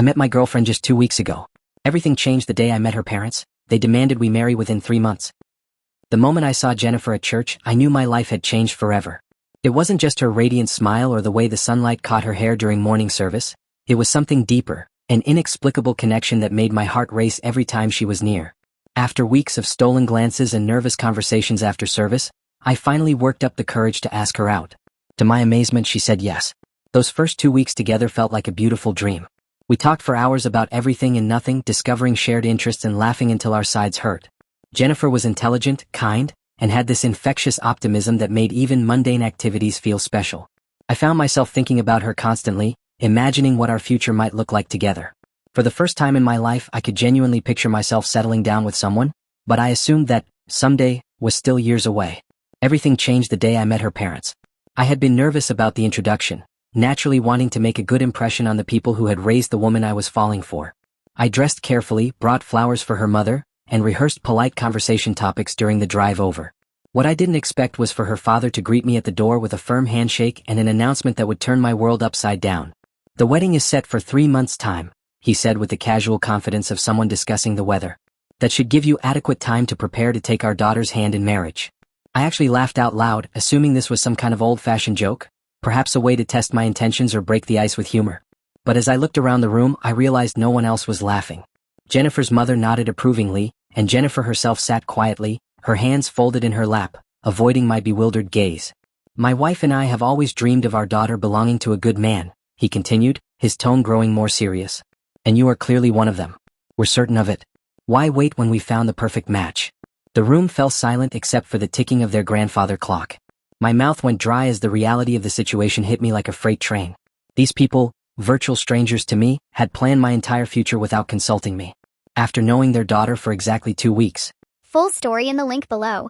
I met my girlfriend just 2 weeks ago. Everything changed the day I met her parents. They demanded we marry within 3 months. The moment I saw Jennifer at church, I knew my life had changed forever. It wasn't just her radiant smile or the way the sunlight caught her hair during morning service. It was something deeper, an inexplicable connection that made my heart race every time she was near. After weeks of stolen glances and nervous conversations after service, I finally worked up the courage to ask her out. To my amazement, she said yes. Those first 2 weeks together felt like a beautiful dream. We talked for hours about everything and nothing, discovering shared interests and laughing until our sides hurt. Jennifer was intelligent, kind, and had this infectious optimism that made even mundane activities feel special. I found myself thinking about her constantly, imagining what our future might look like together. For the first time in my life, I could genuinely picture myself settling down with someone, but I assumed that someday was still years away. Everything changed the day I met her parents. I had been nervous about the introduction, naturally wanting to make a good impression on the people who had raised the woman I was falling for. I dressed carefully, brought flowers for her mother, and rehearsed polite conversation topics during the drive over. What I didn't expect was for her father to greet me at the door with a firm handshake and an announcement that would turn my world upside down. "The wedding is set for 3 months' time," he said with the casual confidence of someone discussing the weather. "That should give you adequate time to prepare to take our daughter's hand in marriage." I actually laughed out loud, assuming this was some kind of old-fashioned joke, perhaps a way to test my intentions or break the ice with humor. But as I looked around the room, I realized no one else was laughing. Jennifer's mother nodded approvingly, and Jennifer herself sat quietly, her hands folded in her lap, avoiding my bewildered gaze. "My wife and I have always dreamed of our daughter belonging to a good man," he continued, his tone growing more serious. "And you are clearly one of them. We're certain of it. Why wait when we found the perfect match?" The room fell silent except for the ticking of their grandfather clock. My mouth went dry as the reality of the situation hit me like a freight train. These people, virtual strangers to me, had planned my entire future without consulting me. After knowing their daughter for exactly 2 weeks. Full story in the link below.